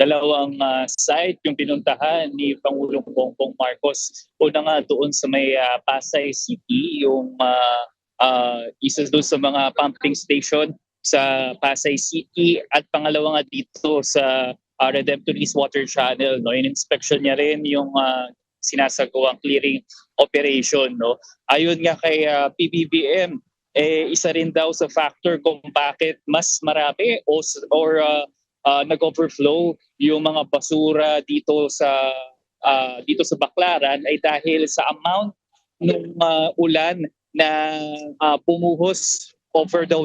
dalawang site yung pinuntahan ni Pangulong Bongbong Marcos. Una nga doon sa may Pasay City, yung isa doon sa mga pumping station sa Pasay City, at pangalawa nga dito sa Redemptorist Water Channel. No? In-inspection niya rin yung sinasagawang clearing operation. No? Ayon nga kay PBBM, isa rin daw sa factor kung bakit mas marami or nag-overflow yung mga basura dito sa Baclaran ay dahil sa amount ng ulan na pumuhos over the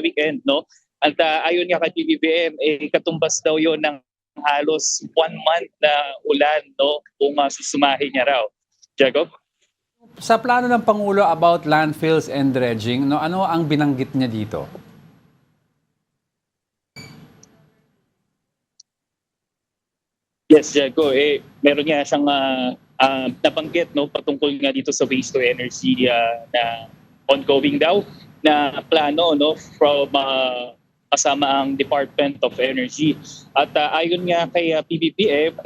weekend, no? At ayon nga kay PBBM, katumbas daw yon ng halos 1 month na ulan, no? Kung susumahin niya raw. Jacob? Sa plano ng Pangulo about landfills and dredging, no, ano ang binanggit niya dito? Yes, Jaco. Meron nga siyang nabanggit, no, patungkol nga dito sa waste to energy na ongoing daw na plano, no, from kasama ang Department of Energy. At ayon nga kay PBBM,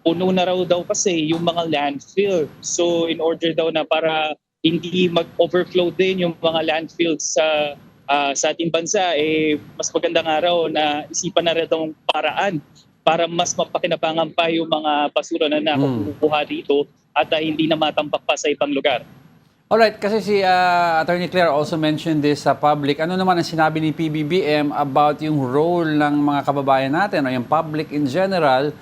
puno na raw daw kasi yung mga landfill. So in order daw na para hindi mag-overflow din yung mga landfills sa ating bansa, mas maganda nga raw na isipan na rin itong paraan para mas mapakinabangan pa yung mga basura na nakukuha dito at hindi na matampak pa sa ibang lugar. Alright, kasi si Attorney Claire also mentioned this sa public. Ano naman ang sinabi ni PBBM about yung role ng mga kababayan natin o yung public in general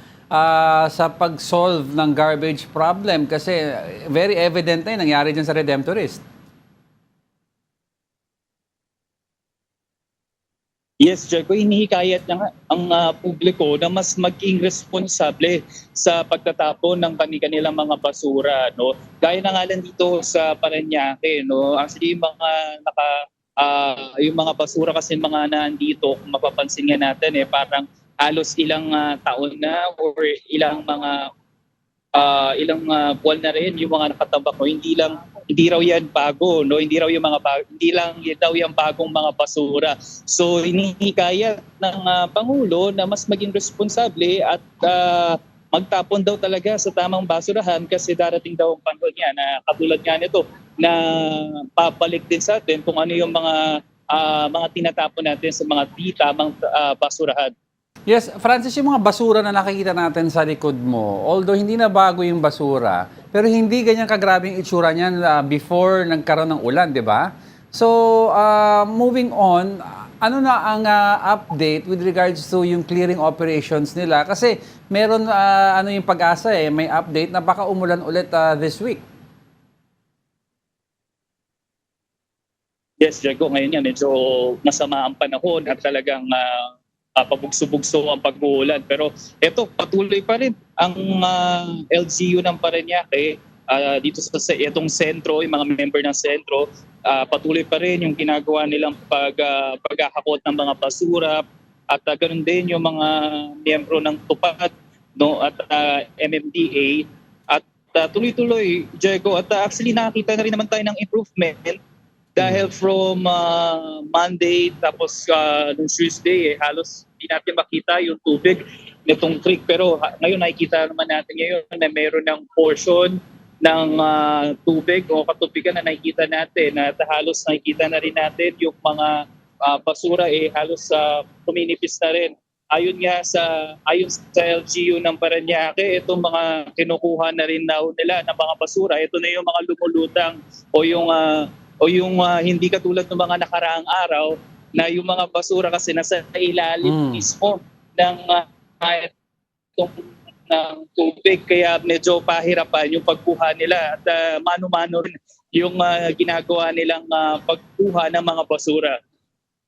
sa pag-solve ng garbage problem? Kasi very evident na yun, nangyari dyan sa Redemptorist. Yes, Jaco, hinihikayat niya nga ang publiko na mas maging responsable sa pagtatapon ng kanilang mga basura, no. Gaya na nga lang dito sa Parañaque, no. Actually, yung mga basura kasi mga nandito, kung mapapansin nga natin, parang halos ilang taon na or ilang buwan na rin yung mga nakatambak, no. Hindi raw yan bago, no? Hindi lang daw yan bagong mga basura. So hinihikayat ng Pangulo na mas maging responsable at magtapon daw talaga sa tamang basurahan kasi darating daw ang panahon niya na katulad nga nito na papalik din sa atin kung ano yung mga tinatapon natin sa mga di tamang basurahan. Yes, Francis, yung mga basura na nakikita natin sa likod mo, although hindi na bago yung basura, pero hindi ganyan kagrabe yung itsura niyan before nagkaroon ng ulan, di ba? So, moving on, ano na ang update with regards to yung clearing operations nila? Kasi meron yung pag-asa may update na baka umulan ulit this week. Yes, Jago, ngayon yan, medyo masama ang panahon at talagang pabugso-bugso ang pag-uulan. Pero ito, patuloy pa rin ang LGU ng Parañaque dito sa itong sentro, yung mga member ng sentro, patuloy pa rin yung ginagawa nilang paghahakot ng mga basura at ganoon din yung mga miyembro ng TUPAD, no, at MMDA at tuloy-tuloy, Diego, at actually nakita na rin naman tayo ng improvement dahil from Monday tapos nung Tuesday halos hindi natin makita yung tubig nitong creek, pero ngayon nakikita naman natin ngayon na mayroon ng portion ng tubig o katubigan na nakikita natin at halos nakikita na rin natin yung mga basura halos tuminipis na rin. Ayon sa LGU ng Parañaque, itong mga kinukuha na rin nila ng mga basura, ito na yung mga lumulutang o yung hindi katulad ng mga nakaraang araw na yung mga basura kasi nasa ilalim mismo ng tubig, kaya medyo pahirapan yung pagkuha nila at mano-mano rin yung ginagawa nilang pagkuha ng mga basura.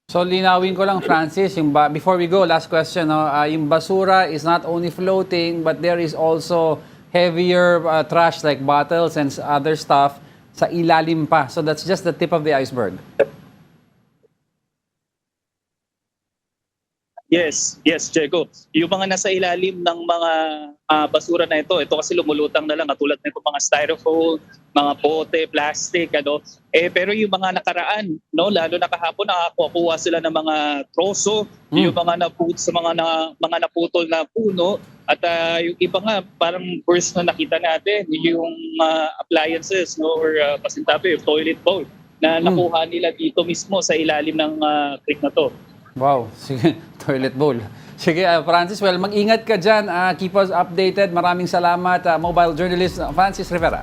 So linawin ko lang, Francis, before we go, last question, no? Yung basura is not only floating but there is also heavier trash like bottles and other stuff sa ilalim pa. So that's just the tip of the iceberg. Yes, Diego. Yung mga nasa ilalim ng mga basura na ito kasi lumulutang na lang katulad nito mga styrofoam, mga bote, plastic, pero yung mga nakaraan, no, lalo na kahapon nakakuha sila ng mga troso, yung mga mga naputol na puno at yung iba nga parang first na nakita natin yung appliances, no, or pasintabi, toilet bowl na nakuha nila dito mismo sa ilalim ng creek na to. Wow, sige, toilet bowl. Sige, Francis, well, mag-ingat ka dyan. Keep us updated. Maraming salamat, mobile journalist Francis Rivera.